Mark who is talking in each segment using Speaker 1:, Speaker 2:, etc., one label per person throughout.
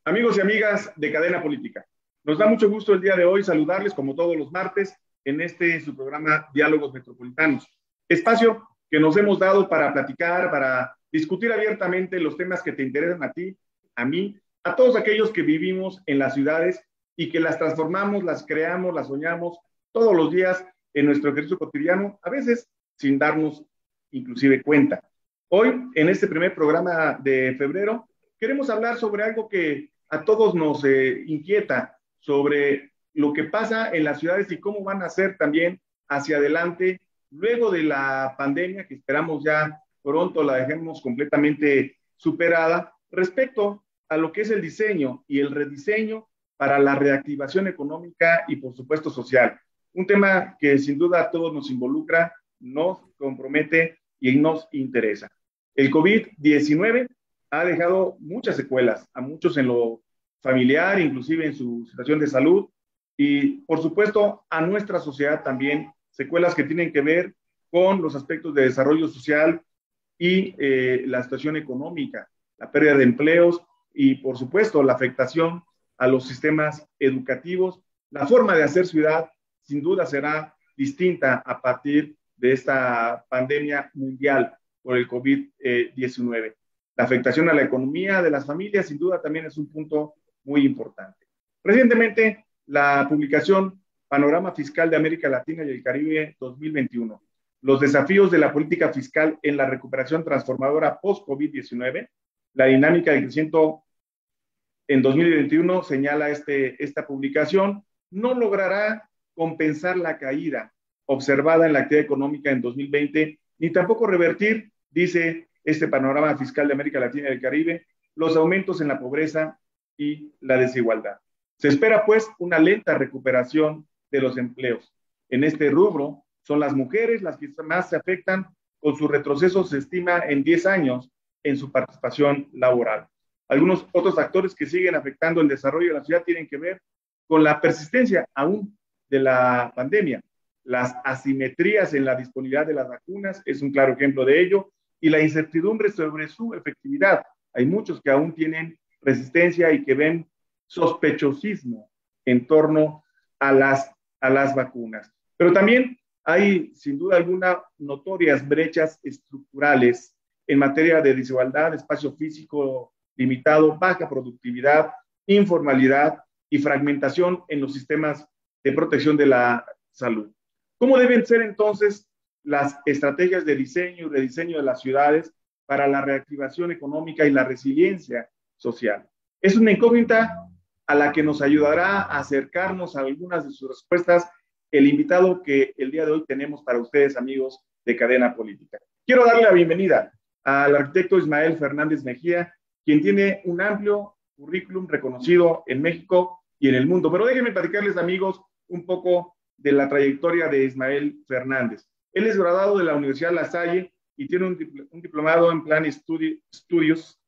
Speaker 1: Amigos y amigas de Cadena Política, nos da mucho gusto el día de hoy saludarles como todos los martes en su programa Diálogos Metropolitanos, espacio que nos hemos dado para platicar, para discutir abiertamente los temas que te interesan a ti, a mí, a todos aquellos que vivimos en las ciudades y que las transformamos, las creamos, las soñamos todos los días en nuestro ejercicio cotidiano, a veces sin darnos inclusive cuenta. Hoy, en este primer programa de febrero, queremos hablar sobre algo que a todos nos inquieta, sobre lo que pasa en las ciudades y cómo van a ser también hacia adelante luego de la pandemia, que esperamos ya pronto la dejemos completamente superada, respecto a lo que es el diseño y el rediseño para la reactivación económica y, por supuesto, social. Un tema que sin duda a todos nos involucra, nos compromete y nos interesa. El COVID-19 ha dejado muchas secuelas, a muchos en lo familiar, inclusive en su situación de salud, y por supuesto a nuestra sociedad también, secuelas que tienen que ver con los aspectos de desarrollo social y la situación económica, la pérdida de empleos y por supuesto la afectación a los sistemas educativos. La forma de hacer ciudad sin duda será distinta a partir de esta pandemia mundial por el COVID-19. La afectación a la economía de las familias sin duda también es un punto muy importante. Recientemente, la publicación Panorama Fiscal de América Latina y el Caribe 2021, los desafíos de la política fiscal en la recuperación transformadora post-COVID-19, la dinámica de crecimiento en 2021, señala esta publicación, no logrará compensar la caída observada en la actividad económica en 2020, ni tampoco revertir, dice este panorama fiscal de América Latina y el Caribe, los aumentos en la pobreza y la desigualdad. Se espera, pues, una lenta recuperación de los empleos. En este rubro son las mujeres las que más se afectan, con su retroceso se estima en 10 años en su participación laboral. Algunos otros factores que siguen afectando el desarrollo de la ciudad tienen que ver con la persistencia aún de la pandemia. Las asimetrías en la disponibilidad de las vacunas es un claro ejemplo de ello, y la incertidumbre sobre su efectividad. Hay muchos que aún tienen resistencia y que ven sospechosismo en torno a las vacunas. Pero también hay, sin duda alguna, notorias brechas estructurales en materia de desigualdad, espacio físico limitado, baja productividad, informalidad y fragmentación en los sistemas de protección de la salud. ¿Cómo deben ser entonces las estrategias de diseño y rediseño de las ciudades para la reactivación económica y la resiliencia social? Es una incógnita a la que nos ayudará a acercarnos a algunas de sus respuestas el invitado que el día de hoy tenemos para ustedes, amigos de Cadena Política. Quiero darle la bienvenida al arquitecto Ismael Fernández Mejía, quien tiene un amplio currículum reconocido en México y en el mundo. Pero déjenme platicarles, amigos, un poco de la trayectoria de Ismael Fernández. Él es graduado de la Universidad La Salle y tiene un diplomado en Plan Estudios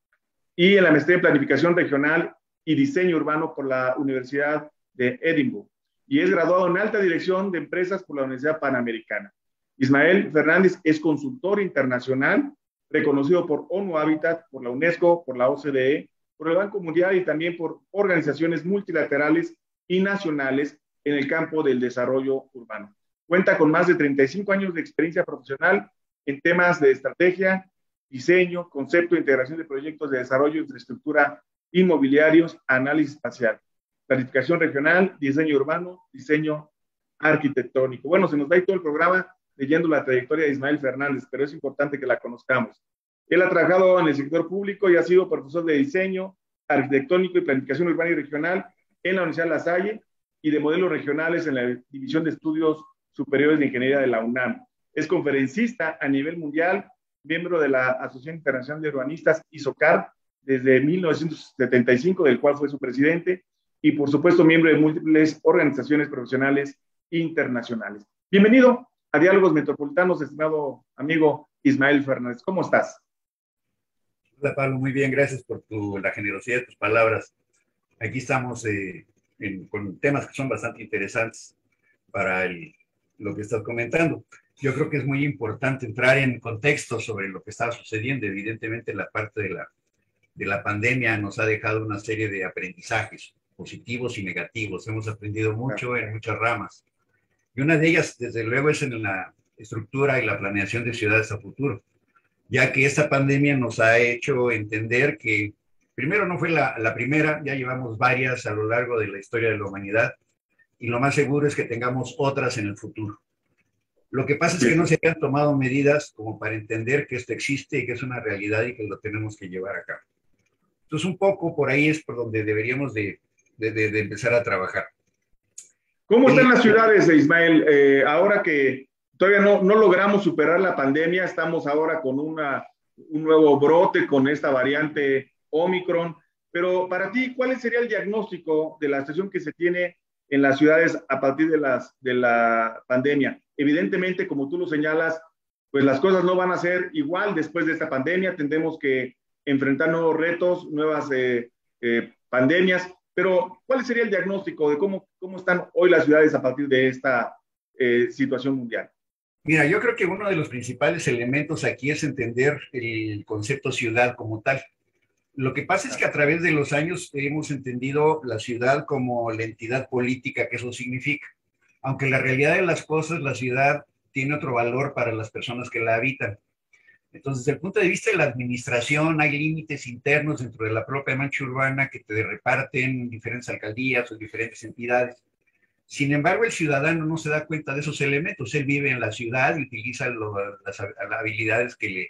Speaker 1: y en la maestría en Planificación Regional y Diseño Urbano por la Universidad de Edimburgo. Y es graduado en Alta Dirección de Empresas por la Universidad Panamericana. Ismael Fernández es consultor internacional, reconocido por ONU Habitat, por la UNESCO, por la OCDE, por el Banco Mundial y también por organizaciones multilaterales y nacionales en el campo del desarrollo urbano. Cuenta con más de 35 años de experiencia profesional en temas de estrategia, diseño, concepto e integración de proyectos de desarrollo, infraestructura, inmobiliarios, análisis espacial, planificación regional, diseño urbano, diseño arquitectónico. Bueno, se nos va a ir todo el programa leyendo la trayectoria de Ismael Fernández, pero es importante que la conozcamos. Él ha trabajado en el sector público y ha sido profesor de diseño arquitectónico y planificación urbana y regional en la Universidad La Salle y de modelos regionales en la División de Estudios Superiores de Ingeniería de la UNAM. Es conferencista a nivel mundial, miembro de la Asociación Internacional de Urbanistas, ISOCAR, desde 1975, del cual fue su presidente, y por supuesto miembro de múltiples organizaciones profesionales internacionales. Bienvenido a Diálogos Metropolitanos, estimado amigo Ismael Fernández. ¿Cómo estás?
Speaker 2: Hola, Pablo, muy bien, gracias por la generosidad de tus palabras. Aquí estamos con temas que son bastante interesantes para lo que estás comentando. Yo creo que es muy importante entrar en contexto sobre lo que está sucediendo. Evidentemente, la parte de la pandemia nos ha dejado una serie de aprendizajes positivos y negativos. Hemos aprendido mucho en muchas ramas. Y una de ellas, desde luego, es en la estructura y la planeación de ciudades a futuro, ya que esta pandemia nos ha hecho entender que primero no fue la primera, ya llevamos varias a lo largo de la historia de la humanidad, y lo más seguro es que tengamos otras en el futuro. Lo que pasa es que no se han tomado medidas como para entender que esto existe y que es una realidad y que lo tenemos que llevar a cabo. Entonces, un poco por ahí es por donde deberíamos de empezar a trabajar.
Speaker 1: ¿Cómo están las ciudades, Ismael? Ahora que todavía no logramos superar la pandemia, estamos ahora con un nuevo brote con esta variante Omicron, pero para ti, ¿cuál sería el diagnóstico de la situación que se tiene en las ciudades a partir de la pandemia? Evidentemente, como tú lo señalas, pues las cosas no van a ser igual después de esta pandemia, tendremos que enfrentar nuevos retos, nuevas pandemias, pero ¿cuál sería el diagnóstico de cómo están hoy las ciudades a partir de esta situación mundial?
Speaker 2: Mira, yo creo que uno de los principales elementos aquí es entender el concepto ciudad como tal. Lo que pasa es que a través de los años hemos entendido la ciudad como la entidad política que eso significa. Aunque la realidad de las cosas, la ciudad tiene otro valor para las personas que la habitan. Entonces, desde el punto de vista de la administración, hay límites internos dentro de la propia mancha urbana que te reparten diferentes alcaldías o diferentes entidades. Sin embargo, el ciudadano no se da cuenta de esos elementos. Él vive en la ciudad y utiliza las habilidades que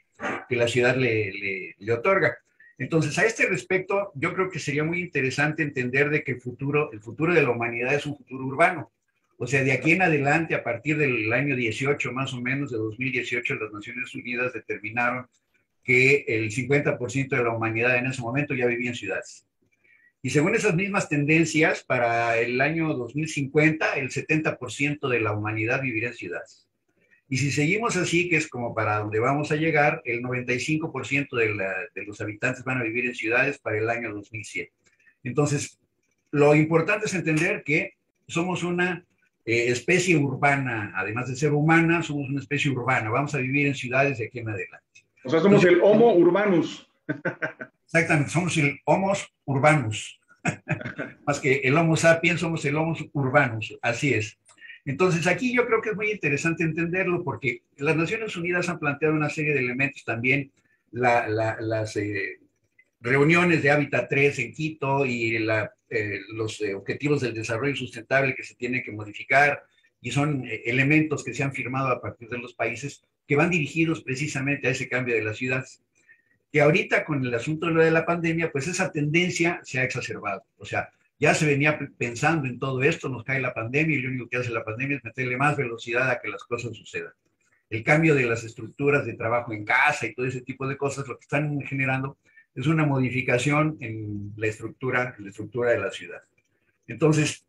Speaker 2: la ciudad le otorga. Entonces, a este respecto, yo creo que sería muy interesante entender de que el futuro de la humanidad es un futuro urbano. O sea, de aquí en adelante, a partir del año 18, más o menos, de 2018, las Naciones Unidas determinaron que el 50% de la humanidad en ese momento ya vivía en ciudades. Y según esas mismas tendencias, para el año 2050, el 70% de la humanidad vivirá en ciudades. Y si seguimos así, que es como para donde vamos a llegar, el 95% de los habitantes van a vivir en ciudades para el año 2100. Entonces, lo importante es entender que somos una especie urbana, además de ser humana, somos una especie urbana. Vamos a vivir en ciudades de aquí en adelante.
Speaker 1: O sea, somos el Homo urbanus.
Speaker 2: Exactamente, somos el Homo urbanus. Más que el Homo sapiens, somos el Homo urbanus, así es. Entonces, aquí yo creo que es muy interesante entenderlo porque las Naciones Unidas han planteado una serie de elementos también, las reuniones de Hábitat 3 en Quito y los objetivos del desarrollo sustentable que se tienen que modificar, y son elementos que se han firmado a partir de los países que van dirigidos precisamente a ese cambio de las ciudades. Que ahorita con el asunto de la pandemia, pues esa tendencia se ha exacerbado. O sea, ya se venía pensando en todo esto, nos cae la pandemia y lo único que hace la pandemia es meterle más velocidad a que las cosas sucedan. El cambio de las estructuras de trabajo en casa y todo ese tipo de cosas, lo que están generando es una modificación en la estructura de la ciudad. Entonces,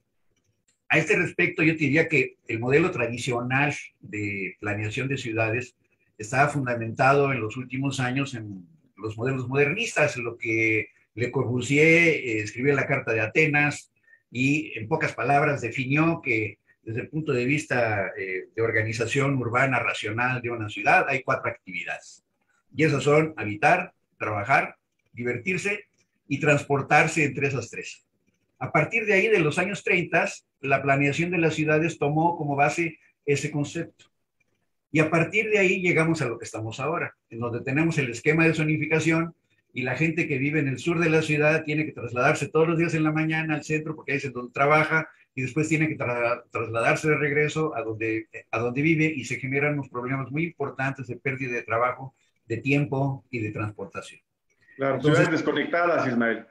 Speaker 2: a este respecto, yo te diría que el modelo tradicional de planeación de ciudades estaba fundamentado en los últimos años en los modelos modernistas, en lo que Le Corbusier escribió en la Carta de Atenas y, en pocas palabras, definió que desde el punto de vista de organización urbana racional de una ciudad hay 4 actividades. Y esas son habitar, trabajar, divertirse y transportarse entre esas 3. A partir de ahí, de los años 30, la planeación de las ciudades tomó como base ese concepto. Y a partir de ahí llegamos a lo que estamos ahora, en donde tenemos el esquema de zonificación y la gente que vive en el sur de la ciudad tiene que trasladarse todos los días en la mañana al centro porque ahí es donde trabaja y después tiene que trasladarse de regreso a donde vive y se generan unos problemas muy importantes de pérdida de trabajo, de tiempo y de transportación.
Speaker 1: Claro, ciudades desconectadas, Ismael.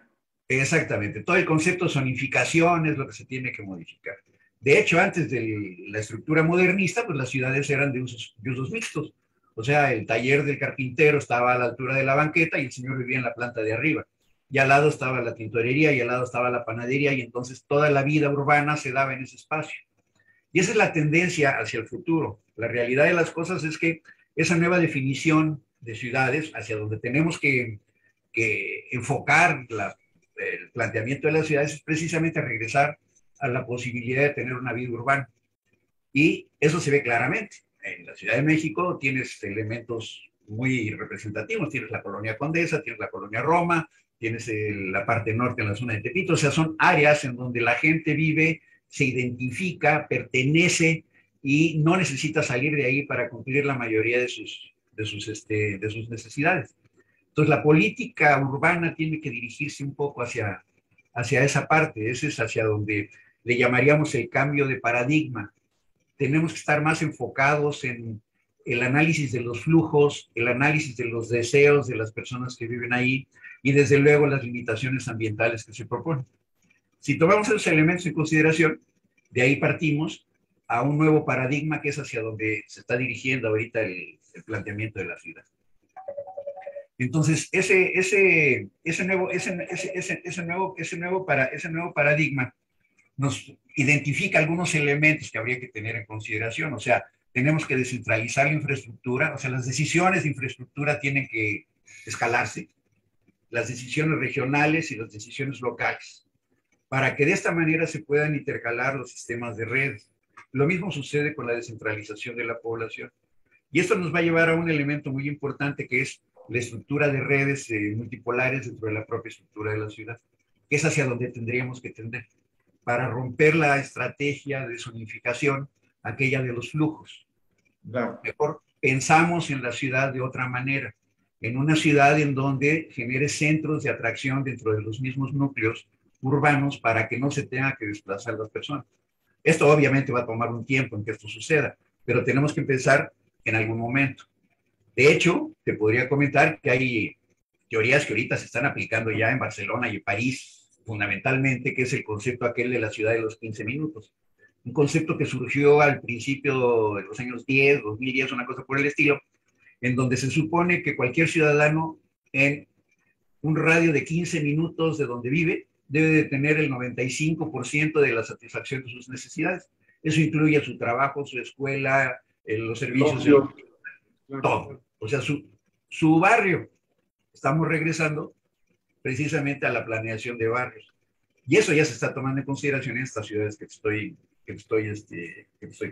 Speaker 2: Exactamente, todo el concepto de zonificación es lo que se tiene que modificar. De hecho, antes de la estructura modernista, pues las ciudades eran de usos mixtos. O sea, el taller del carpintero estaba a la altura de la banqueta y el señor vivía en la planta de arriba. Y al lado estaba la tintorería y al lado estaba la panadería y entonces toda la vida urbana se daba en ese espacio. Y esa es la tendencia hacia el futuro. La realidad de las cosas es que esa nueva definición de ciudades, hacia donde tenemos que enfocar el planteamiento de las ciudades, es precisamente regresar a la posibilidad de tener una vida urbana. Y eso se ve claramente. En la Ciudad de México tienes elementos muy representativos. Tienes la colonia Condesa, tienes la colonia Roma, tienes la parte norte en la zona de Tepito, o sea, son áreas en donde la gente vive, se identifica, pertenece y no necesita salir de ahí para cumplir la mayoría de sus necesidades. Entonces, la política urbana tiene que dirigirse un poco hacia esa parte, ese es hacia donde le llamaríamos el cambio de paradigma. Tenemos que estar más enfocados en el análisis de los flujos, el análisis de los deseos de las personas que viven ahí y desde luego las limitaciones ambientales que se proponen. Si tomamos esos elementos en consideración, de ahí partimos a un nuevo paradigma que es hacia donde se está dirigiendo ahorita el planteamiento de la ciudad. Entonces, ese nuevo paradigma nos identifica algunos elementos que habría que tener en consideración. O sea, tenemos que descentralizar la infraestructura, o sea, las decisiones de infraestructura tienen que escalarse, las decisiones regionales y las decisiones locales, para que de esta manera se puedan intercalar los sistemas de redes. Lo mismo sucede con la descentralización de la población. Y esto nos va a llevar a un elemento muy importante que es la estructura de redes multipolares dentro de la propia estructura de la ciudad, que es hacia donde tendríamos que tender, para romper la estrategia de zonificación, aquella de los flujos.
Speaker 1: Claro.
Speaker 2: Mejor pensamos en la ciudad de otra manera, en una ciudad en donde genere centros de atracción dentro de los mismos núcleos urbanos para que no se tenga que desplazar las personas. Esto obviamente va a tomar un tiempo en que esto suceda, pero tenemos que empezar en algún momento. De hecho, te podría comentar que hay teorías que ahorita se están aplicando ya en Barcelona y en París, fundamentalmente, que es el concepto aquel de la ciudad de los 15 minutos. Un concepto que surgió al principio de los años 10, 2010, una cosa por el estilo, en donde se supone que cualquier ciudadano en un radio de 15 minutos de donde vive debe de tener el 95% de la satisfacción de sus necesidades. Eso incluye su trabajo, su escuela, los servicios, todo. O sea, su barrio. Estamos regresando precisamente a la planeación de barrios. Y eso ya se está tomando en consideración en estas ciudades que te estoy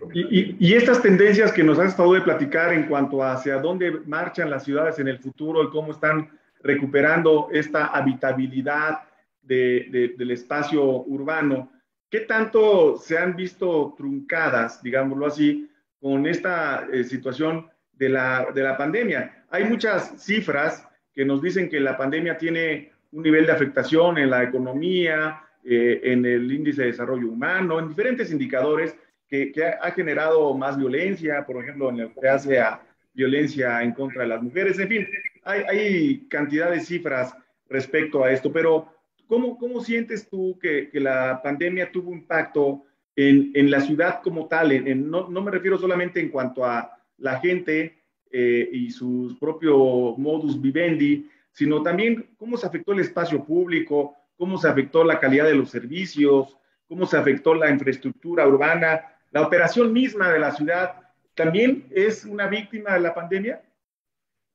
Speaker 2: comentando.
Speaker 1: Y estas tendencias que nos has estado de platicar en cuanto a hacia dónde marchan las ciudades en el futuro y cómo están recuperando esta habitabilidad del espacio urbano, ¿qué tanto se han visto truncadas, digámoslo así, con esta situación de la pandemia? Hay muchas cifras que nos dicen que la pandemia tiene un nivel de afectación en la economía, en el índice de desarrollo humano, en diferentes indicadores que ha generado más violencia, por ejemplo, en lo que hace a violencia en contra de las mujeres. En fin, hay cantidad de cifras respecto a esto, pero ¿cómo sientes tú que la pandemia tuvo impacto en la ciudad como tal? No me refiero solamente en cuanto a la gente y sus propios modus vivendi, sino también cómo se afectó el espacio público, cómo se afectó la calidad de los servicios, cómo se afectó la infraestructura urbana, la operación misma de la ciudad. ¿También es una víctima de la pandemia?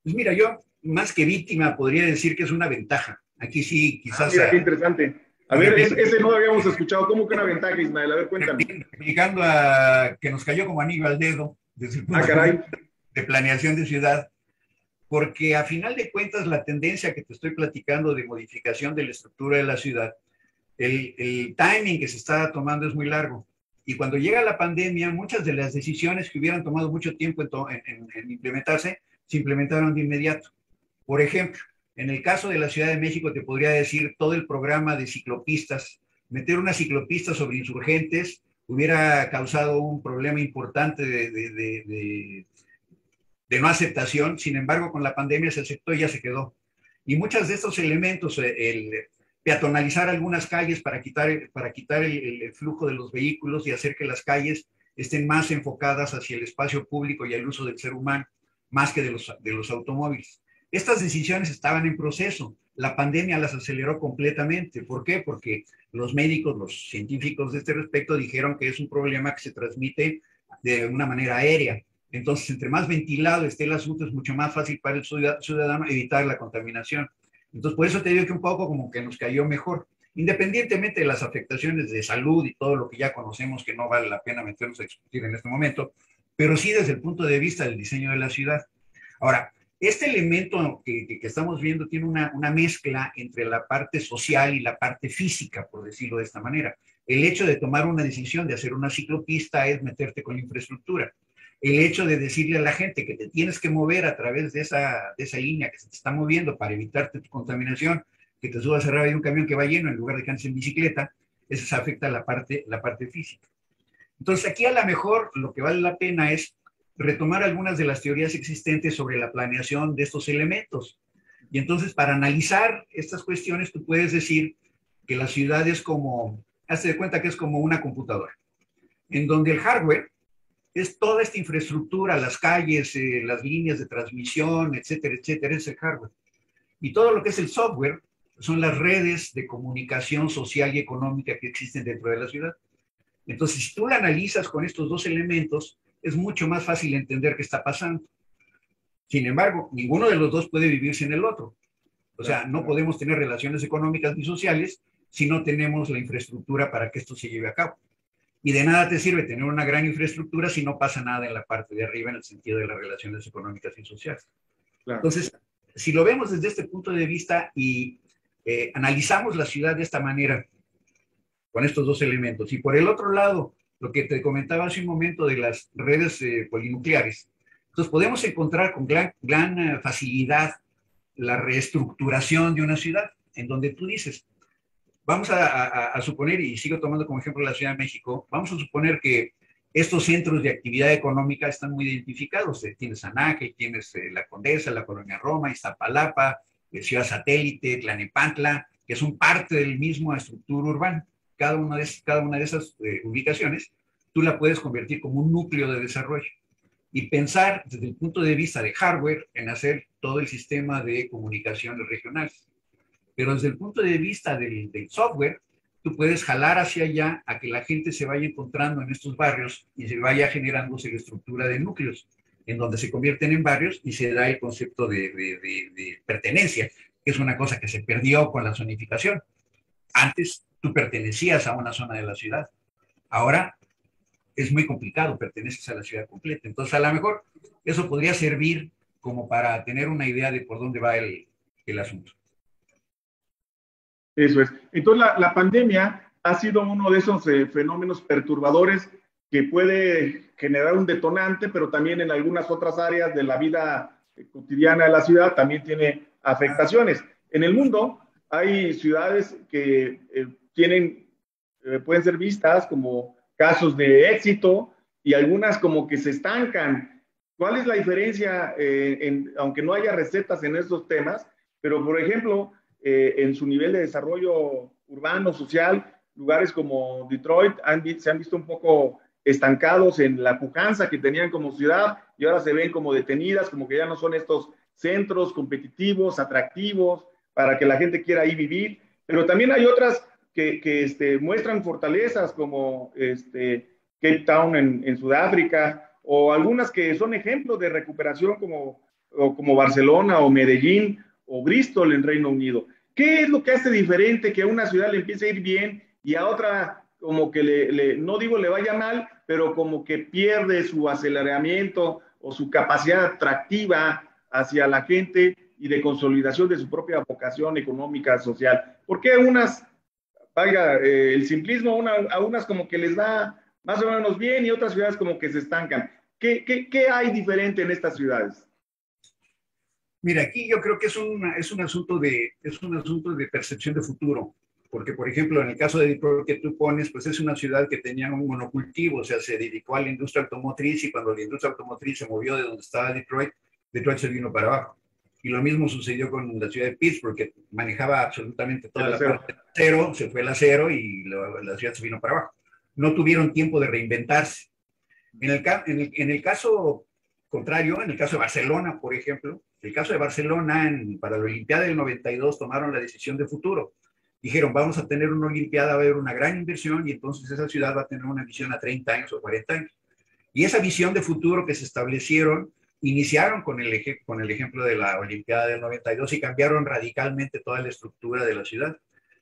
Speaker 2: Pues mira, yo más que víctima podría decir que es una ventaja. Aquí sí, quizás...
Speaker 1: Mira, qué interesante. A ver, ese no lo habíamos escuchado. ¿Cómo que una ventaja, Ismael? A ver, cuéntame.
Speaker 2: Explicando a que nos cayó como anillo al dedo desde el punto de planeación de ciudad, porque a final de cuentas la tendencia que te estoy platicando de modificación de la estructura de la ciudad, el timing que se está tomando es muy largo. Y cuando llega la pandemia, muchas de las decisiones que hubieran tomado mucho tiempo en implementarse, se implementaron de inmediato. Por ejemplo, en el caso de la Ciudad de México, te podría decir todo el programa de ciclopistas. Meter una ciclopista sobre Insurgentes hubiera causado un problema importante de no aceptación. Sin embargo, con la pandemia se aceptó y ya se quedó. Y muchos de estos elementos, el peatonalizar algunas calles para quitar el flujo de los vehículos y hacer que las calles estén más enfocadas hacia el espacio público y el uso del ser humano, más que de los automóviles. Estas decisiones estaban en proceso. La pandemia las aceleró completamente. ¿Por qué? Porque los médicos, los científicos de este respecto dijeron que es un problema que se transmite de una manera aérea. Entonces, entre más ventilado esté el asunto, es mucho más fácil para el ciudadano evitar la contaminación. Entonces, por eso te digo que un poco como que nos cayó mejor. Independientemente de las afectaciones de salud y todo lo que ya conocemos, que no vale la pena meternos a discutir en este momento, pero sí desde el punto de vista del diseño de la ciudad. Ahora, Este elemento que estamos viendo tiene una mezcla entre la parte social y la parte física, por decirlo de esta manera. El hecho de tomar una decisión de hacer una ciclopista es meterte con la infraestructura. El hecho de decirle a la gente que te tienes que mover a través de esa línea que se te está moviendo para evitarte tu contaminación, que te subas arriba de un camión que va lleno en lugar de que andes en bicicleta, eso afecta la parte física. Entonces aquí a lo mejor lo que vale la pena es retomar algunas de las teorías existentes sobre la planeación de estos elementos. Y entonces para analizar estas cuestiones tú puedes decir que la ciudad es como, hazte de cuenta que es como una computadora, en donde el hardware es toda esta infraestructura, las calles, las líneas de transmisión, etcétera, es el hardware. Y todo lo que es el software son las redes de comunicación social y económica que existen dentro de la ciudad. Entonces, si tú la analizas con estos dos elementos, es mucho más fácil entender qué está pasando. Sin embargo, ninguno de los dos puede vivirse en el otro. O sea, no podemos tener relaciones económicas ni sociales si no tenemos la infraestructura para que esto se lleve a cabo. Y de nada te sirve tener una gran infraestructura si no pasa nada en la parte de arriba en el sentido de las relaciones económicas y sociales. Claro. Entonces, si lo vemos desde este punto de vista y analizamos la ciudad de esta manera, con estos dos elementos, y por el otro lado, lo que te comentaba hace un momento de las redes polinucleares, entonces podemos encontrar con gran facilidad la reestructuración de una ciudad, en donde tú dices, vamos a suponer, y sigo tomando como ejemplo la Ciudad de México, vamos a suponer que estos centros de actividad económica están muy identificados. Tienes Anaque, tienes La Condesa, la Colonia Roma, Iztapalapa, Ciudad Satélite, Tlalnepantla, que son parte del mismo estructura urbana. Cada una de esas ubicaciones, tú la puedes convertir como un núcleo de desarrollo y pensar desde el punto de vista de hardware en hacer todo el sistema de comunicaciones regionales. Pero desde el punto de vista del software, tú puedes jalar hacia allá a que la gente se vaya encontrando en estos barrios y se vaya generándose la estructura de núcleos, en donde se convierten en barrios y se da el concepto de pertenencia, que es una cosa que se perdió con la zonificación. Antes tú pertenecías a una zona de la ciudad. Ahora es muy complicado, perteneces a la ciudad completa. Entonces, a lo mejor eso podría servir como para tener una idea de por dónde va el asunto.
Speaker 1: Eso es. Entonces, la pandemia ha sido uno de esos fenómenos perturbadores que puede generar un detonante, pero también en algunas otras áreas de la vida cotidiana de la ciudad también tiene afectaciones. En el mundo hay ciudades que pueden ser vistas como casos de éxito y algunas como que se estancan. ¿Cuál es la diferencia, aunque no haya recetas en estos temas, pero por ejemplo, en su nivel de desarrollo urbano, social, lugares como Detroit se han visto un poco estancados en la pujanza que tenían como ciudad y ahora se ven como detenidas, como que ya no son estos centros competitivos, atractivos, para que la gente quiera ahí vivir, pero también hay otras que muestran fortalezas como Cape Town en Sudáfrica, o algunas que son ejemplos de recuperación como Barcelona o Medellín o Bristol en Reino Unido. ¿Qué es lo que hace diferente que a una ciudad le empiece a ir bien y a otra como que no digo le vaya mal, pero como que pierde su aceleramiento o su capacidad atractiva hacia la gente y de consolidación de su propia vocación económica, social? ¿Por qué unas, valga el simplismo, a unas como que les va más o menos bien y otras ciudades como que se estancan? ¿Qué hay diferente en estas ciudades?
Speaker 2: Mira, aquí yo creo que es un asunto de percepción de futuro, porque por ejemplo en el caso de Detroit que tú pones, pues es una ciudad que tenía un monocultivo, o sea, se dedicó a la industria automotriz y cuando la industria automotriz se movió de donde estaba Detroit se vino para abajo. Y lo mismo sucedió con la ciudad de Pittsburgh, que manejaba absolutamente toda la parte del acero, se fue el acero y la ciudad se vino para abajo. No tuvieron tiempo de reinventarse. En el caso contrario, en el caso de Barcelona, por ejemplo, el caso de Barcelona, para la Olimpiada del 92 tomaron la decisión de futuro. Dijeron, vamos a tener una Olimpiada, va a haber una gran inversión y entonces esa ciudad va a tener una visión a 30 años o 40 años. Y esa visión de futuro que se establecieron, iniciaron con el ejemplo de la Olimpiada del 92 y cambiaron radicalmente toda la estructura de la ciudad.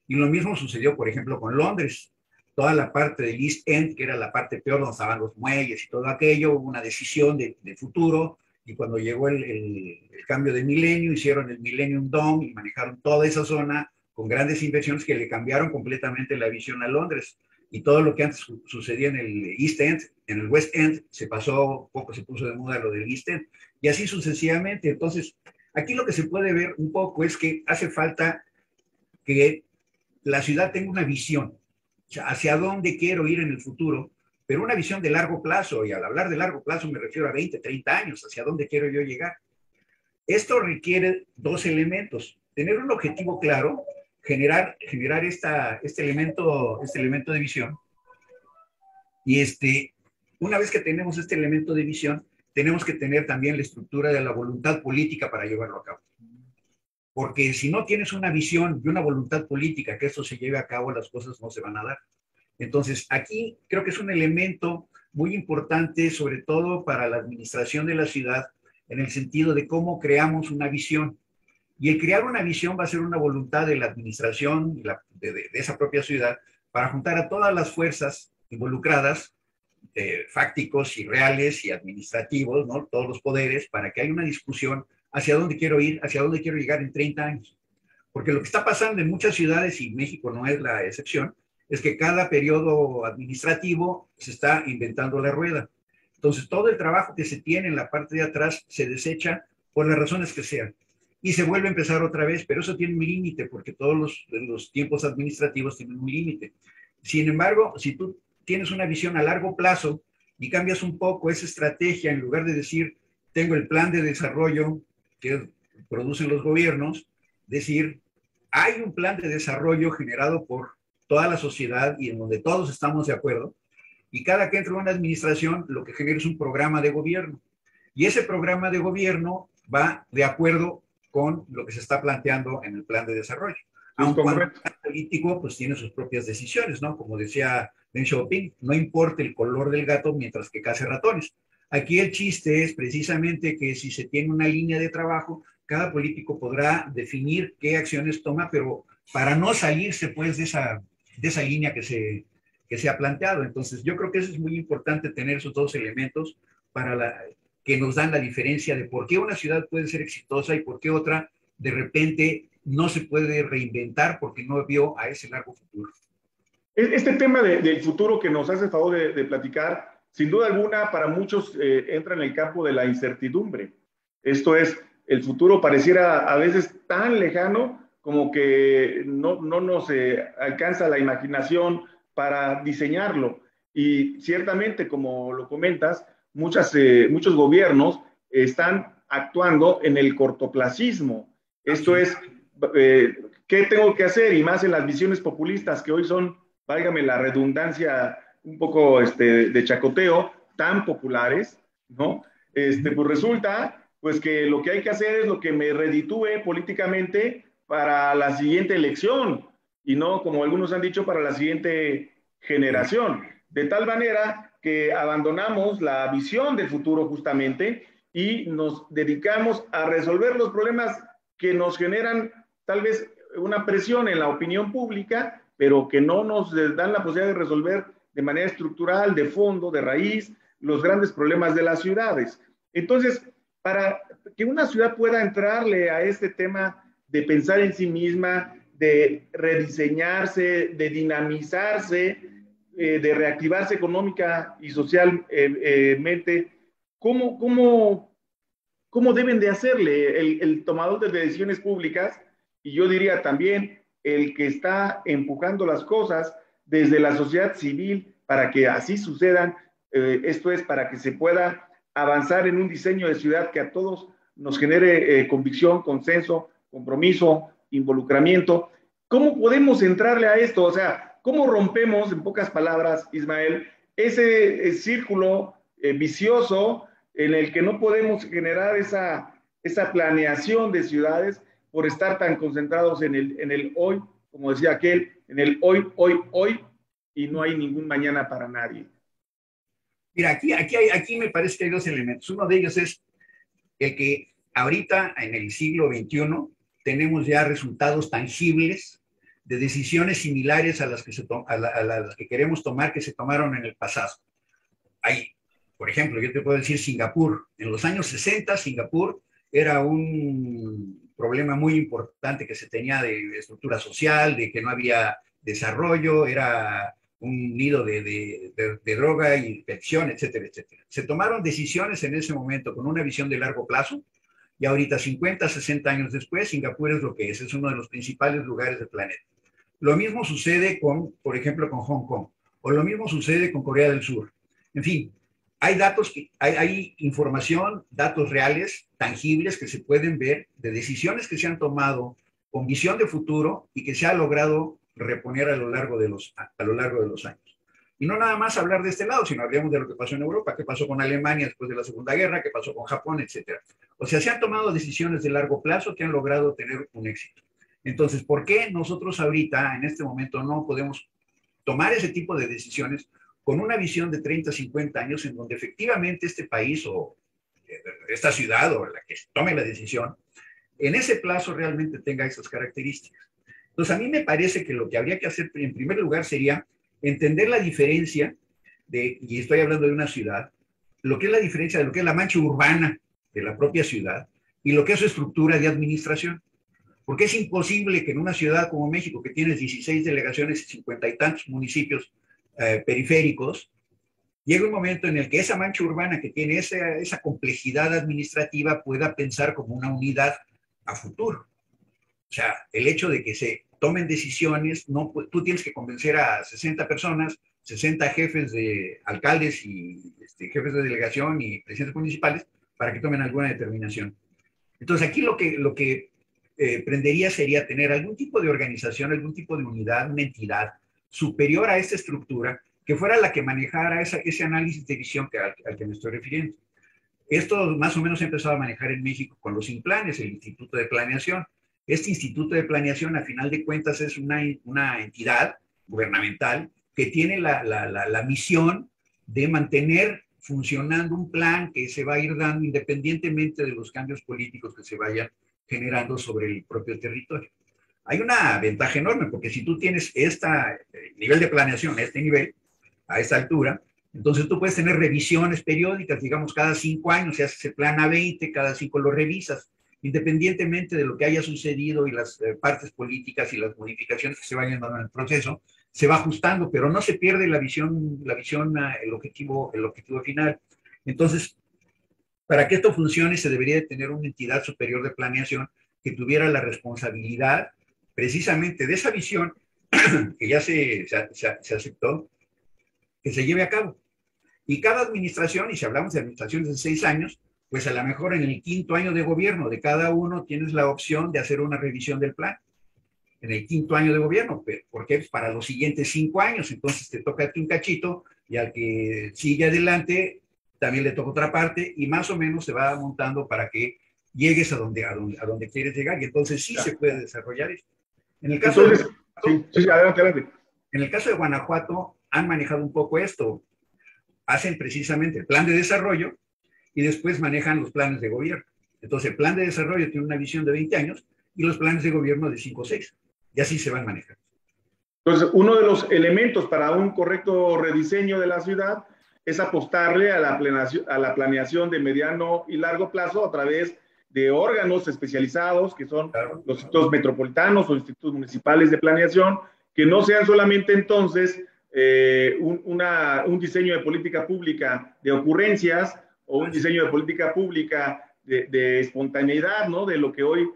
Speaker 2: Y lo mismo sucedió, por ejemplo, con Londres. Toda la parte del East End, que era la parte peor, donde estaban los muelles y todo aquello, hubo una decisión de futuro, y cuando llegó el cambio de milenio, hicieron el Millennium Dome y manejaron toda esa zona con grandes inversiones que le cambiaron completamente la visión a Londres. Y todo lo que antes sucedía en el East End, en el West End, se pasó, poco se puso de moda lo del East End, y así sucesivamente. Entonces, aquí lo que se puede ver un poco es que hace falta que la ciudad tenga una visión, o sea, hacia dónde quiero ir en el futuro, pero una visión de largo plazo, y al hablar de largo plazo me refiero a 20, 30 años, hacia dónde quiero yo llegar. Esto requiere dos elementos: tener un objetivo claro, generar este elemento de visión, y una vez que tenemos este elemento de visión, tenemos que tener también la estructura de la voluntad política para llevarlo a cabo. Porque si no tienes una visión y una voluntad política que esto se lleve a cabo, las cosas no se van a dar. Entonces, aquí creo que es un elemento muy importante, sobre todo para la administración de la ciudad, en el sentido de cómo creamos una visión. Y el crear una visión va a ser una voluntad de la administración de esa propia ciudad para juntar a todas las fuerzas involucradas, fácticos y reales y administrativos, ¿no? Todos los poderes, para que haya una discusión hacia dónde quiero ir, hacia dónde quiero llegar en 30 años. Porque lo que está pasando en muchas ciudades, y México no es la excepción, es que cada periodo administrativo se está inventando la rueda. Entonces, todo el trabajo que se tiene en la parte de atrás se desecha por las razones que sean. Y se vuelve a empezar otra vez, pero eso tiene un límite, porque todos los tiempos administrativos tienen un límite. Sin embargo, si tú tienes una visión a largo plazo y cambias un poco esa estrategia, en lugar de decir, tengo el plan de desarrollo que producen los gobiernos, decir, hay un plan de desarrollo generado por toda la sociedad y en donde todos estamos de acuerdo, y cada que entra una administración lo que genera es un programa de gobierno, y ese programa de gobierno va de acuerdo con lo que se está planteando en el plan de desarrollo. Aun cuando el político pues tiene sus propias decisiones, ¿no? Como decía Deng Xiaoping, no importa el color del gato mientras que case ratones. Aquí el chiste es precisamente que si se tiene una línea de trabajo, cada político podrá definir qué acciones toma, pero para no salirse pues de esa línea que se ha planteado. Entonces yo creo que eso es muy importante, tener esos dos elementos que nos dan la diferencia de por qué una ciudad puede ser exitosa y por qué otra de repente no se puede reinventar porque no vio a ese largo futuro.
Speaker 1: Este tema del futuro que nos hace el favor de platicar, sin duda alguna, para muchos entra en el campo de la incertidumbre. Esto es, el futuro pareciera a veces tan lejano como que no nos alcanza la imaginación para diseñarlo. Y ciertamente, como lo comentas, muchos gobiernos están actuando en el cortoplacismo. Esto es, ¿qué tengo que hacer? Y más en las visiones populistas que hoy son, válgame la redundancia, un poco de chacoteo, tan populares, ¿no? Pues resulta pues que lo que hay que hacer es lo que me reditúe políticamente para la siguiente elección y no, como algunos han dicho, para la siguiente generación. De tal manera que abandonamos la visión del futuro justamente y nos dedicamos a resolver los problemas que nos generan tal vez una presión en la opinión pública, pero que no nos dan la posibilidad de resolver de manera estructural, de fondo, de raíz, los grandes problemas de las ciudades. Entonces, para que una ciudad pueda entrarle a este tema de pensar en sí misma, de rediseñarse, de dinamizarse, de reactivarse económica y socialmente, ¿cómo deben de hacerle el tomador de decisiones públicas? Y yo diría también el que está empujando las cosas desde la sociedad civil para que así sucedan, esto es para que se pueda avanzar en un diseño de ciudad que a todos nos genere convicción, consenso, compromiso, involucramiento. ¿Cómo podemos entrarle a esto? O sea, ¿cómo rompemos, en pocas palabras, Ismael, ese círculo vicioso en el que no podemos generar esa planeación de ciudades por estar tan concentrados en el hoy, como decía aquel, en el hoy, y no hay ningún mañana para nadie?
Speaker 2: Mira, aquí me parece que hay dos elementos. Uno de ellos es el que ahorita, en el siglo XXI, tenemos ya resultados tangibles de decisiones similares a las que, a las que queremos tomar, que se tomaron en el pasado. Hay por ejemplo, yo te puedo decir Singapur. En los años 60, Singapur era un problema muy importante que se tenía de estructura social, de que no había desarrollo, era un nido de droga y pensión, etcétera, etcétera. Se tomaron decisiones en ese momento con una visión de largo plazo y ahorita, 50, 60 años después, Singapur es lo que es uno de los principales lugares del planeta. Lo mismo sucede con, por ejemplo, con Hong Kong, o lo mismo sucede con Corea del Sur. En fin, hay datos, hay información, datos reales, tangibles, que se pueden ver de decisiones que se han tomado con visión de futuro y que se ha logrado reponer a lo largo de los años. Y no nada más hablar de este lado, sino hablemos de lo que pasó en Europa, qué pasó con Alemania después de la Segunda Guerra, qué pasó con Japón, etcétera. O sea, se han tomado decisiones de largo plazo que han logrado tener un éxito. Entonces, ¿por qué nosotros ahorita, en este momento, no podemos tomar ese tipo de decisiones con una visión de 30, 50 años en donde efectivamente este país o esta ciudad o la que tome la decisión, en ese plazo realmente tenga esas características? Entonces, a mí me parece que lo que habría que hacer en primer lugar sería entender la diferencia de, y estoy hablando de una ciudad, lo que es la diferencia de lo que es la mancha urbana de la propia ciudad y lo que es su estructura de administración. Porque es imposible que en una ciudad como México, que tienes 16 delegaciones y 50 y tantos municipios periféricos, llegue un momento en el que esa mancha urbana que tiene esa complejidad administrativa pueda pensar como una unidad a futuro. O sea, el hecho de que se tomen decisiones, no, tú tienes que convencer a 60 personas, 60 jefes de alcaldes y jefes de delegación y presidentes municipales para que tomen alguna determinación. Entonces, aquí lo que prendería sería tener algún tipo de organización, algún tipo de unidad, una entidad superior a esta estructura que fuera la que manejara ese análisis de visión al que me estoy refiriendo. Esto más o menos se ha empezado a manejar en México con los INPLANES, el Instituto de Planeación. Este Instituto de Planeación, a final de cuentas, es una entidad gubernamental que tiene la misión de mantener funcionando un plan que se va a ir dando independientemente de los cambios políticos que se vayan generando sobre el propio territorio. Hay una ventaja enorme, porque si tú tienes este nivel de planeación, este nivel, a esta altura, entonces tú puedes tener revisiones periódicas, digamos, cada 5 años se hace el plan A20, cada 5 lo revisas, independientemente de lo que haya sucedido y las partes políticas y las modificaciones que se vayan dando en el proceso, se va ajustando, pero no se pierde la visión, el objetivo final. Entonces, para que esto funcione, se debería de tener una entidad superior de planeación que tuviera la responsabilidad precisamente de esa visión que ya se aceptó, que se lleve a cabo. Y cada administración, y si hablamos de administraciones de 6 años, pues a lo mejor en el 5.º año de gobierno de cada uno tienes la opción de hacer una revisión del plan. En el 5.º año de gobierno, porque es para los siguientes 5 años, entonces te toca a ti un cachito y al que sigue adelante también le toca otra parte y más o menos se va montando para que llegues a donde quieres llegar y entonces sí se puede desarrollar esto. En el caso
Speaker 1: entonces, sí, adelante.
Speaker 2: En el caso de Guanajuato han manejado un poco esto. Hacen precisamente el plan de desarrollo y después manejan los planes de gobierno. Entonces el plan de desarrollo tiene una visión de 20 años y los planes de gobierno de 5 o 6. Y así se van manejando.
Speaker 1: Entonces, uno de los elementos para un correcto rediseño de la ciudad es apostarle a la planeación de mediano y largo plazo a través de órganos especializados, que son los institutos metropolitanos o institutos municipales de planeación, que no sean solamente entonces un diseño de política pública de ocurrencias o un diseño de política pública de espontaneidad, ¿no? De lo que hoy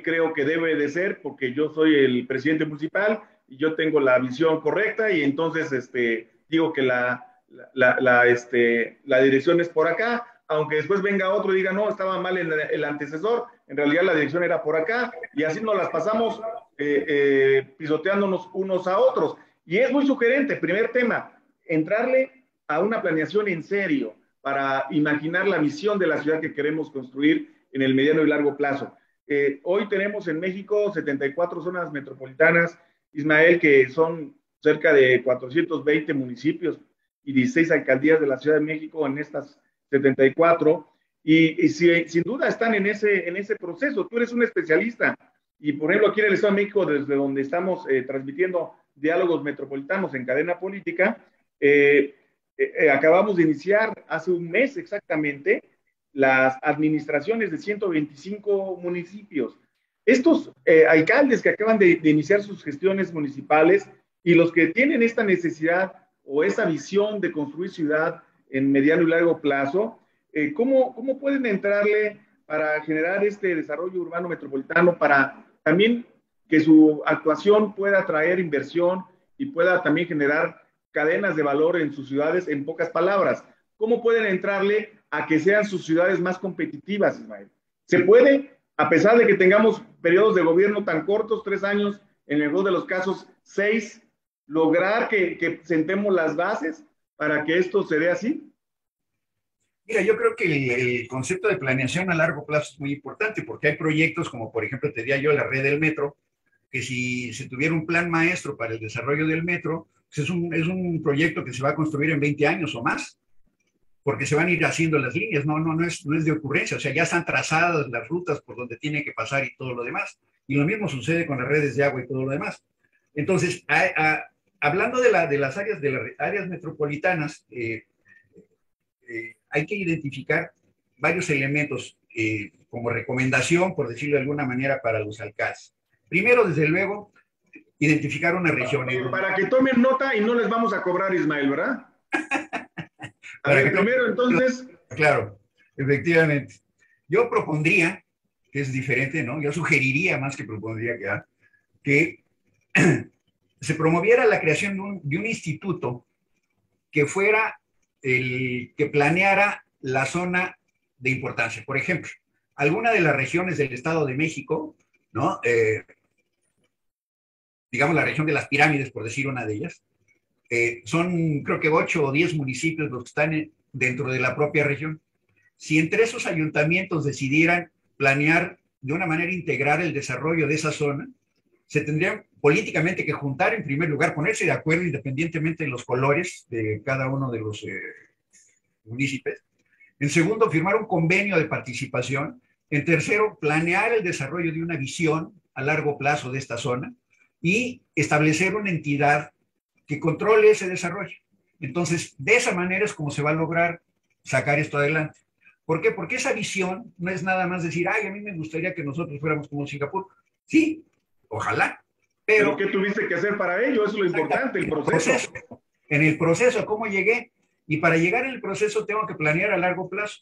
Speaker 1: creo que debe de ser, porque yo soy el presidente municipal y yo tengo la visión correcta y entonces digo que la dirección es por acá, aunque después venga otro y diga, no, estaba mal el antecesor, en realidad la dirección era por acá, y así nos las pasamos pisoteándonos unos a otros. Y es muy sugerente, primer tema, entrarle a una planeación en serio para imaginar la visión de la ciudad que queremos construir en el mediano y largo plazo. Hoy tenemos en México 74 zonas metropolitanas, Ismael, que son cerca de 420 municipios y 16 alcaldías de la Ciudad de México en estas 74, y sin duda están en ese proceso. Tú eres un especialista, y por ejemplo aquí en el Estado de México, desde donde estamos transmitiendo diálogos metropolitanos en cadena política, acabamos de iniciar hace un mes exactamente las administraciones de 125 municipios. Estos alcaldes que acaban de iniciar sus gestiones municipales y los que tienen esta necesidad o esa visión de construir ciudad en mediano y largo plazo, ¿cómo pueden entrarle para generar este desarrollo urbano metropolitano, para también que su actuación pueda atraer inversión y pueda también generar cadenas de valor en sus ciudades? En pocas palabras, ¿cómo pueden entrarle a que sean sus ciudades más competitivas, Ismael? ¿Se puede, a pesar de que tengamos periodos de gobierno tan cortos, 3 años, en el mejor de los casos 6, lograr que sentemos las bases para que esto se dé así?
Speaker 2: Mira, yo creo que el concepto de planeación a largo plazo es muy importante porque hay proyectos como, por ejemplo, te diría yo, la red del metro, que si se tuviera un plan maestro para el desarrollo del metro, pues es un proyecto que se va a construir en 20 años o más, porque se van a ir haciendo las líneas, no es de ocurrencia, o sea, ya están trazadas las rutas por donde tiene que pasar y todo lo demás. Y lo mismo sucede con las redes de agua y todo lo demás. Entonces, hablando de las áreas metropolitanas, hay que identificar varios elementos como recomendación, por decirlo de alguna manera, para los alcaldes. Primero, desde luego, identificar una región.
Speaker 1: Para que tomen nota y no les vamos a cobrar, Ismael, ¿verdad? A ver, primero entonces.
Speaker 2: Claro, efectivamente. Yo propondría, que es diferente, ¿no? Yo sugeriría, más que propondría, que se promoviera la creación de un instituto que fuera el que planeara la zona de importancia. Por ejemplo, alguna de las regiones del Estado de México, ¿no? Digamos la región de las pirámides, por decir una de ellas, son creo que 8 o 10 municipios los que están dentro de la propia región. Si entre esos ayuntamientos decidieran planear de una manera integral el desarrollo de esa zona, se tendrían políticamente que juntar en primer lugar, ponerse de acuerdo independientemente de los colores de cada uno de los municipios. En segundo, firmar un convenio de participación. En tercero, planear el desarrollo de una visión a largo plazo de esta zona y establecer una entidad que controle ese desarrollo. Entonces, de esa manera es como se va a lograr sacar esto adelante. ¿Por qué? Porque esa visión no es nada más decir, ay, a mí me gustaría que nosotros fuéramos como Singapur. Sí, ojalá.
Speaker 1: Pero ¿qué tuviste que hacer para ello? Eso es lo importante, el proceso.
Speaker 2: En el proceso, ¿cómo llegué? Y para llegar en el proceso tengo que planear a largo plazo.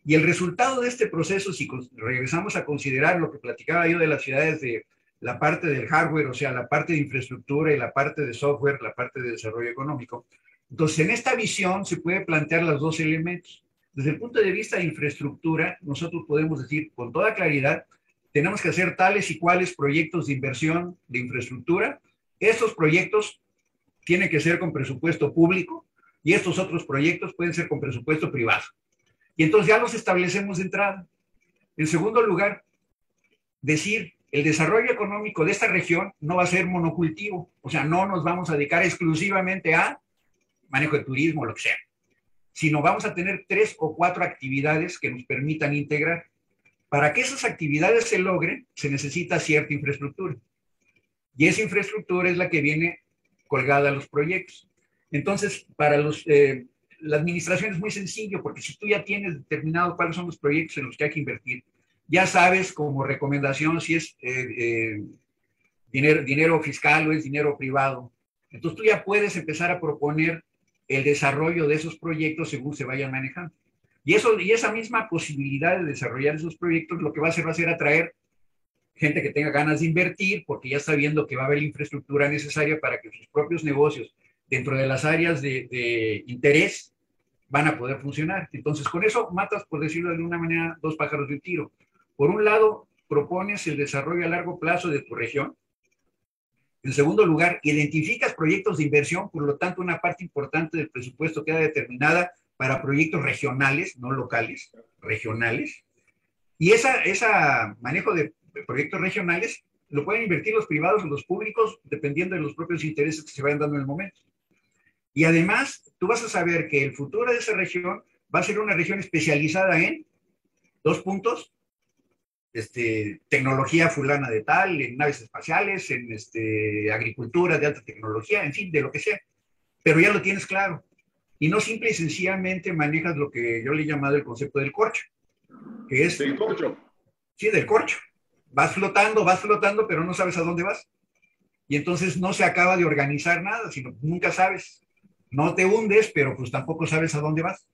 Speaker 2: Y el resultado de este proceso, si regresamos a considerar lo que platicaba yo de las ciudades, de la parte del hardware, o sea, la parte de infraestructura y la parte de software, la parte de desarrollo económico. Entonces, en esta visión se puede plantear los dos elementos. Desde el punto de vista de infraestructura, nosotros podemos decir con toda claridad, tenemos que hacer tales y cuales proyectos de inversión de infraestructura. Estos proyectos tienen que ser con presupuesto público y estos otros proyectos pueden ser con presupuesto privado. Y entonces ya los establecemos de entrada. En segundo lugar, decir, el desarrollo económico de esta región no va a ser monocultivo, o sea, no nos vamos a dedicar exclusivamente a manejo de turismo o lo que sea, sino vamos a tener 3 o 4 actividades que nos permitan integrar. Para que esas actividades se logren, se necesita cierta infraestructura. Y esa infraestructura es la que viene colgada a los proyectos. Entonces, para la administración es muy sencillo, porque si tú ya tienes determinado cuáles son los proyectos en los que hay que invertir, ya sabes como recomendación si es dinero fiscal o es dinero privado. Entonces tú ya puedes empezar a proponer el desarrollo de esos proyectos según se vayan manejando. Y esa misma posibilidad de desarrollar esos proyectos lo que va a hacer atraer gente que tenga ganas de invertir, porque ya está viendo que va a haber la infraestructura necesaria para que sus propios negocios dentro de las áreas de interés van a poder funcionar. Entonces, con eso matas, por decirlo de alguna manera, 2 pájaros de un tiro. Por un lado, propones el desarrollo a largo plazo de tu región. En segundo lugar, identificas proyectos de inversión, por lo tanto, una parte importante del presupuesto queda determinada para proyectos regionales, no locales, regionales. Y ese manejo de proyectos regionales lo pueden invertir los privados o los públicos, dependiendo de los propios intereses que se vayan dando en el momento. Y además, tú vas a saber que el futuro de esa región va a ser una región especializada en 2 puntos, tecnología fulana de tal, en naves espaciales, en agricultura de alta tecnología, en fin, de lo que sea. Pero ya lo tienes claro. y no simple y sencillamente manejas lo que yo le he llamado el concepto del corcho, que es...
Speaker 1: Del corcho.
Speaker 2: Sí, del corcho. Vas flotando, pero no sabes a dónde vas. Y entonces no se acaba de organizar nada, sino nunca sabes. No te hundes, pero pues tampoco sabes a dónde vas.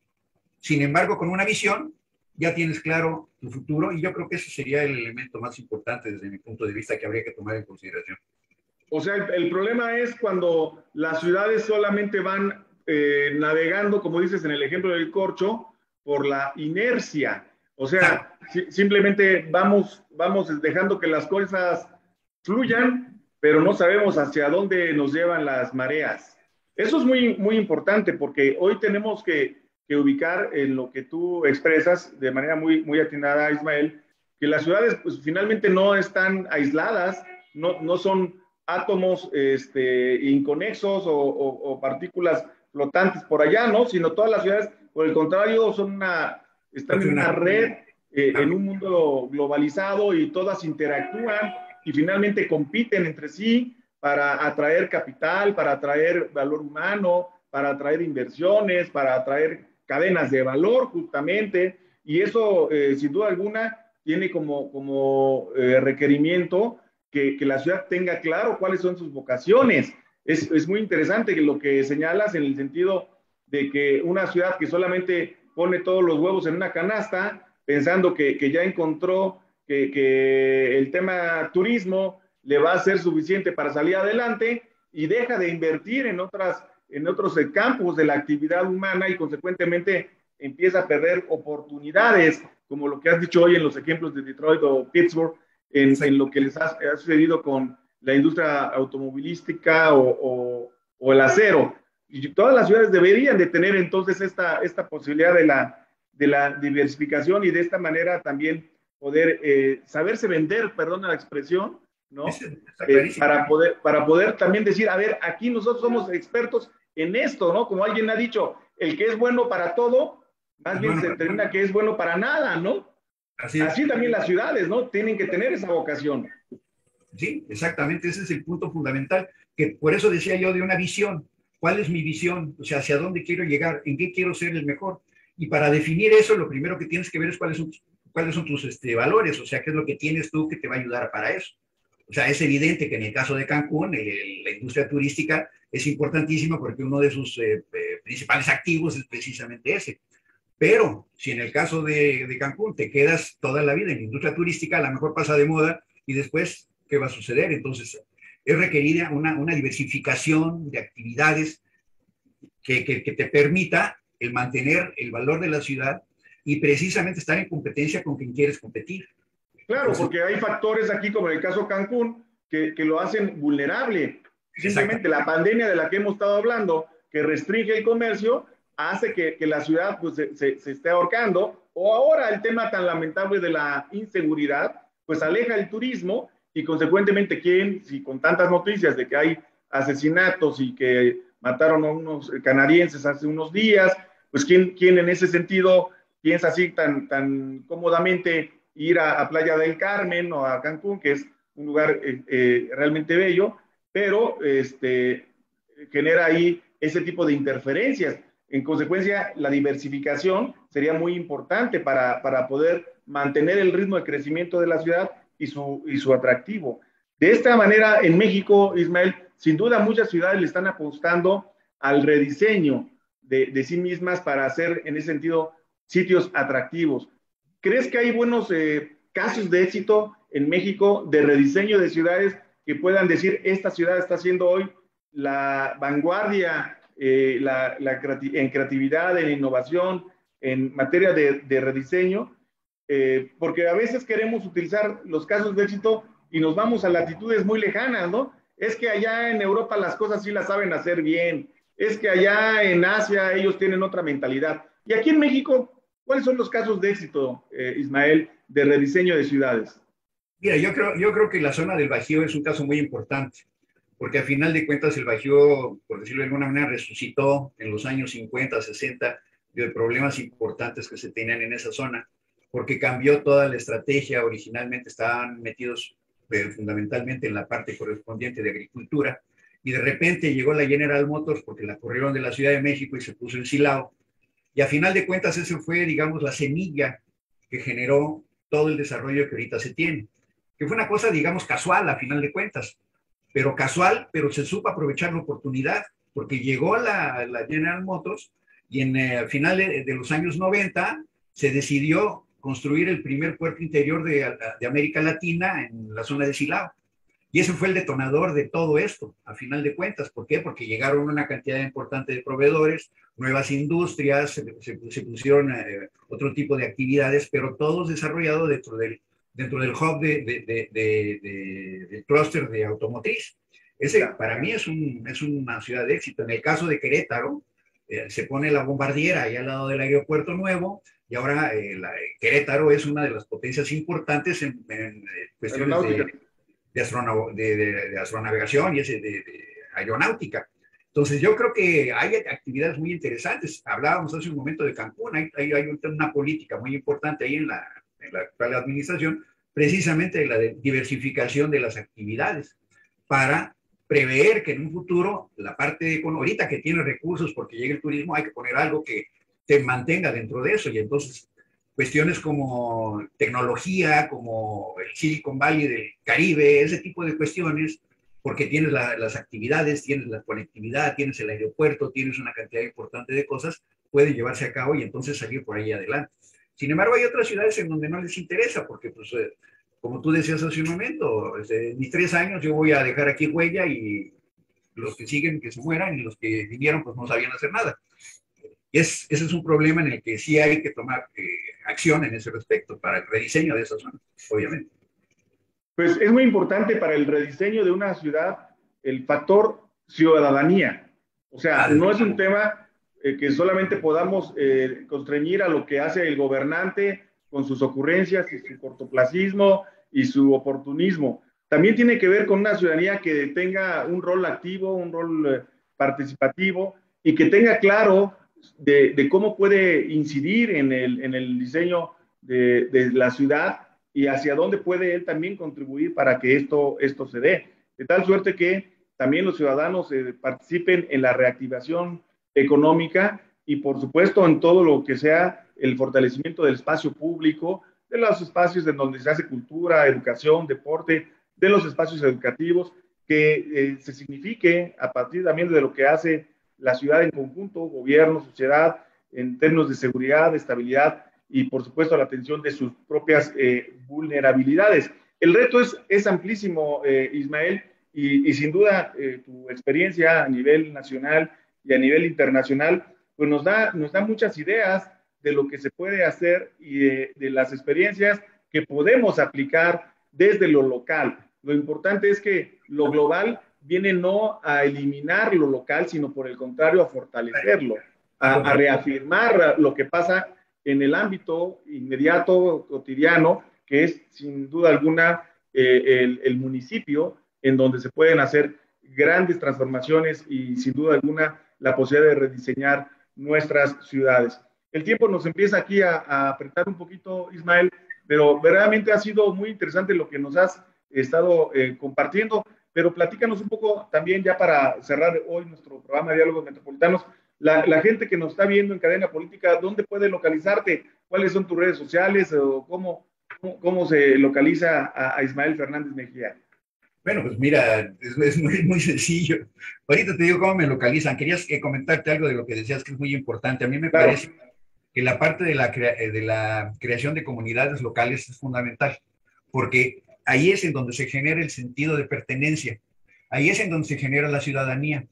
Speaker 2: Sin embargo, con una visión ya tienes claro tu futuro y yo creo que ese sería el elemento más importante desde mi punto de vista que habría que tomar en consideración.
Speaker 1: O sea, el problema es cuando las ciudades solamente van navegando, como dices en el ejemplo del corcho, por la inercia. O sea, simplemente vamos dejando que las cosas fluyan, pero no sabemos hacia dónde nos llevan las mareas. Eso es muy, muy importante porque hoy tenemos que ubicar en lo que tú expresas de manera muy, muy atinada, Ismael, que las ciudades pues finalmente no están aisladas, no son átomos inconexos o partículas flotantes por allá, ¿no? Sino todas las ciudades, por el contrario, están en una red, en un mundo globalizado y todas interactúan y finalmente compiten entre sí para atraer capital, para atraer valor humano, para atraer inversiones, para atraer cadenas de valor justamente, y eso sin duda alguna tiene como requerimiento que la ciudad tenga claro cuáles son sus vocaciones. Es muy interesante lo que señalas en el sentido de que una ciudad que solamente pone todos los huevos en una canasta, pensando que ya encontró que el tema turismo le va a ser suficiente para salir adelante y deja de invertir en otros campos de la actividad humana y consecuentemente empieza a perder oportunidades, como lo que has dicho hoy en los ejemplos de Detroit o Pittsburgh, en lo que les ha sucedido con la industria automovilística o el acero. Y todas las ciudades deberían de tener entonces esta posibilidad de la diversificación y de esta manera también poder saberse vender, perdona la expresión, ¿no? Para poder también decir, a ver, aquí nosotros somos expertos en esto, ¿no? Como alguien ha dicho, el que es bueno para todo, más bien se determina que es bueno para nada, ¿no? Así también las ciudades, ¿no? Tienen que tener esa vocación.
Speaker 2: Sí, exactamente, ese es el punto fundamental, que por eso decía yo de una visión. ¿Cuál es mi visión? O sea, ¿hacia dónde quiero llegar? ¿En qué quiero ser el mejor? Y para definir eso, lo primero que tienes que ver es cuáles son tus valores, o sea, qué es lo que tienes tú que te va a ayudar para eso. O sea, es evidente que en el caso de Cancún, la industria turística es importantísima porque uno de sus principales activos es precisamente ese. Pero si en el caso de Cancún te quedas toda la vida en la industria turística, a lo mejor pasa de moda y después, ¿qué va a suceder? Entonces, es requerida una diversificación de actividades que te permita el mantener el valor de la ciudad y precisamente estar en competencia con quien quieres competir.
Speaker 1: Claro, entonces, porque hay factores aquí, como en el caso Cancún, que lo hacen vulnerable. Simplemente la pandemia de la que hemos estado hablando, que restringe el comercio, hace que la ciudad pues, se esté ahorcando. O ahora el tema tan lamentable de la inseguridad, pues aleja el turismo y consecuentemente, si con tantas noticias de que hay asesinatos y que mataron a unos canadienses hace unos días, pues ¿quién en ese sentido piensa así tan cómodamente ir a Playa del Carmen o a Cancún, que es un lugar realmente bello, pero genera ahí ese tipo de interferencias? En consecuencia, la diversificación sería muy importante para poder mantener el ritmo de crecimiento de la ciudad y su atractivo. De esta manera, en México, Ismael, sin duda muchas ciudades le están apostando al rediseño de sí mismas para hacer, en ese sentido, sitios atractivos. ¿Crees que hay buenos casos de éxito en México de rediseño de ciudades que puedan decir, esta ciudad está siendo hoy la vanguardia en creatividad, en innovación, en materia de rediseño? Porque a veces queremos utilizar los casos de éxito y nos vamos a latitudes muy lejanas, ¿no? Es que allá en Europa las cosas sí las saben hacer bien, es que allá en Asia ellos tienen otra mentalidad. Y aquí en México, ¿cuáles son los casos de éxito, Ismael, de rediseño de ciudades?
Speaker 2: Mira, yo creo que la zona del Bajío es un caso muy importante, porque al final de cuentas el Bajío, por decirlo de alguna manera, resucitó en los años 50, 60 de problemas importantes que se tenían en esa zona, porque cambió toda la estrategia. Originalmente estaban metidos fundamentalmente en la parte correspondiente de agricultura, y de repente llegó la General Motors porque la corrieron de la Ciudad de México y se puso en Silao. Y a final de cuentas, eso fue, digamos, la semilla que generó todo el desarrollo que ahorita se tiene. Que fue una cosa, digamos, casual a final de cuentas, pero casual, pero se supo aprovechar la oportunidad, porque llegó la General Motors y al final de los años 90 se decidió construir el primer puerto interior de América Latina en la zona de Silao. Y ese fue el detonador de todo esto, a final de cuentas. ¿Por qué? Porque llegaron una cantidad importante de proveedores, nuevas industrias, se pusieron otro tipo de actividades, pero todos desarrollados dentro del hub del clúster de automotriz. Ese para mí es una ciudad de éxito. En el caso de Querétaro, se pone la Bombardiera ahí al lado del aeropuerto nuevo, y ahora Querétaro es una de las potencias importantes en cuestiones de astronavegación y de aeronáutica. Entonces, yo creo que hay actividades muy interesantes. Hablábamos hace un momento de Cancún, hay una política muy importante ahí en la actual administración, precisamente de la diversificación de las actividades, para prever que en un futuro la parte ahorita que tiene recursos porque llega el turismo, hay que poner algo que te mantenga dentro de eso, y entonces cuestiones como tecnología, como el Silicon Valley del Caribe, ese tipo de cuestiones, porque tienes las actividades, tienes la conectividad, tienes el aeropuerto, tienes una cantidad importante de cosas, pueden llevarse a cabo y entonces salir por ahí adelante. Sin embargo, hay otras ciudades en donde no les interesa, porque pues, como tú decías hace un momento, en mis 3 años yo voy a dejar aquí huella y los que siguen que se mueran y los que vinieron pues no sabían hacer nada. Ese es un problema en el que sí hay que tomar acción en ese respecto para el rediseño de esa zona, obviamente.
Speaker 1: Pues es muy importante para el rediseño de una ciudad el factor ciudadanía. O sea, no es un tema que solamente podamos constreñir a lo que hace el gobernante con sus ocurrencias y su cortoplacismo y su oportunismo. También tiene que ver con una ciudadanía que tenga un rol activo, un rol participativo y que tenga claro de cómo puede incidir en el diseño de la ciudad y hacia dónde puede él también contribuir para que esto se dé. De tal suerte que también los ciudadanos participen en la reactivación económica y, por supuesto, en todo lo que sea el fortalecimiento del espacio público, de los espacios en donde se hace cultura, educación, deporte, de los espacios educativos, que se signifique a partir también de lo que hace la ciudad en conjunto, gobierno, sociedad, en términos de seguridad, de estabilidad y, por supuesto, la atención de sus propias vulnerabilidades. El reto es amplísimo, Ismael, y sin duda tu experiencia a nivel nacional y a nivel internacional, pues nos da muchas ideas de lo que se puede hacer y de las experiencias que podemos aplicar desde lo local. Lo importante es que lo global viene no a eliminar lo local, sino por el contrario a fortalecerlo, a reafirmar lo que pasa en el ámbito inmediato, cotidiano, que es sin duda alguna el municipio en donde se pueden hacer grandes transformaciones y sin duda alguna la posibilidad de rediseñar nuestras ciudades. El tiempo nos empieza aquí a apretar un poquito, Ismael, pero verdaderamente ha sido muy interesante lo que nos has estado compartiendo, pero platícanos un poco también ya para cerrar hoy nuestro programa de Diálogos Metropolitanos, la gente que nos está viendo en Cadena Política, ¿dónde puede localizarte? ¿Cuáles son tus redes sociales? ¿O cómo se localiza a Ismael Fernández Mejía?
Speaker 2: Bueno, pues mira, es muy sencillo. Ahorita te digo cómo me localizan. Querías comentarte algo de lo que decías que es muy importante. A mí me parece que la parte de la creación de comunidades locales es fundamental, porque ahí es en donde se genera el sentido de pertenencia, ahí es en donde se genera la ciudadanía.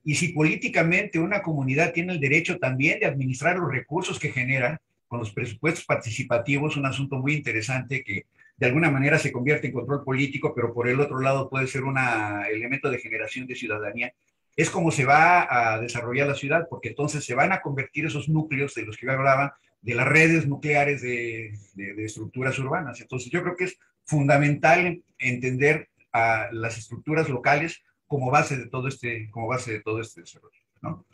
Speaker 2: Y si políticamente una comunidad tiene el derecho también de administrar los recursos que genera con los presupuestos participativos, un asunto muy interesante que de alguna manera se convierte en control político, pero por el otro lado puede ser un elemento de generación de ciudadanía, es como se va a desarrollar la ciudad, porque entonces se van a convertir esos núcleos de los que yo hablaba, de las redes nucleares de estructuras urbanas. Entonces yo creo que es fundamental entender a las estructuras locales como base de todo este desarrollo, ¿no?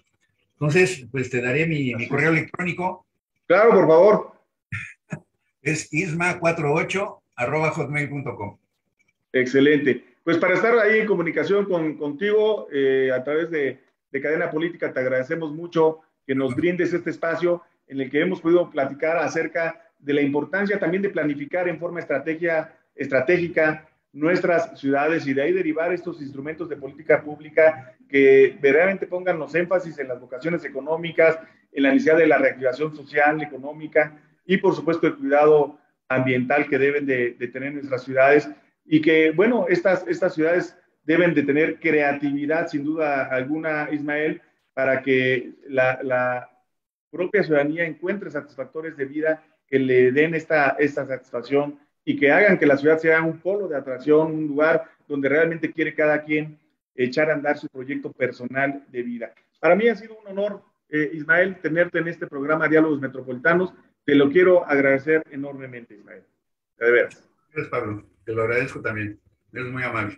Speaker 2: Entonces, pues te daré mi correo electrónico.
Speaker 1: Claro, por favor.
Speaker 2: Es isma48@hotmail.com.
Speaker 1: Excelente. Pues para estar ahí en comunicación contigo a través de Cadena Política, te agradecemos mucho que nos brindes este espacio en el que hemos podido platicar acerca de la importancia también de planificar en forma estratégica nuestras ciudades y de ahí derivar estos instrumentos de política pública que verdaderamente pongan los énfasis en las vocaciones económicas, en la necesidad de la reactivación social, económica y por supuesto el cuidado ambiental que deben de tener nuestras ciudades y que, bueno, estas ciudades deben de tener creatividad, sin duda alguna, Ismael, para que la propia ciudadanía encuentre satisfactores de vida que le den esta satisfacción y que hagan que la ciudad sea un polo de atracción, un lugar donde realmente quiere cada quien echar a andar su proyecto personal de vida. Para mí ha sido un honor, Ismael, tenerte en este programa Diálogos Metropolitanos. Te lo quiero agradecer enormemente, Ismael. De veras.
Speaker 2: Gracias, Pablo. Te lo agradezco también. Eres muy amable.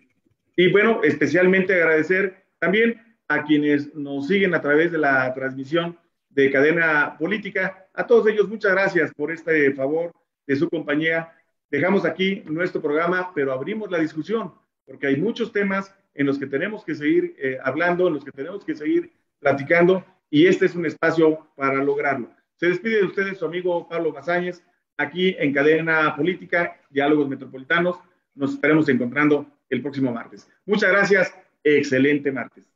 Speaker 1: Y bueno, especialmente agradecer también a quienes nos siguen a través de la transmisión de Cadena Política. A todos ellos, muchas gracias por este favor de su compañía. Dejamos aquí nuestro programa, pero abrimos la discusión, porque hay muchos temas en los que tenemos que seguir hablando, en los que tenemos que seguir platicando, y este es un espacio para lograrlo. Se despide de ustedes su amigo Pablo Mazáñez, aquí en Cadena Política, Diálogos Metropolitanos. Nos estaremos encontrando el próximo martes. Muchas gracias. Excelente martes.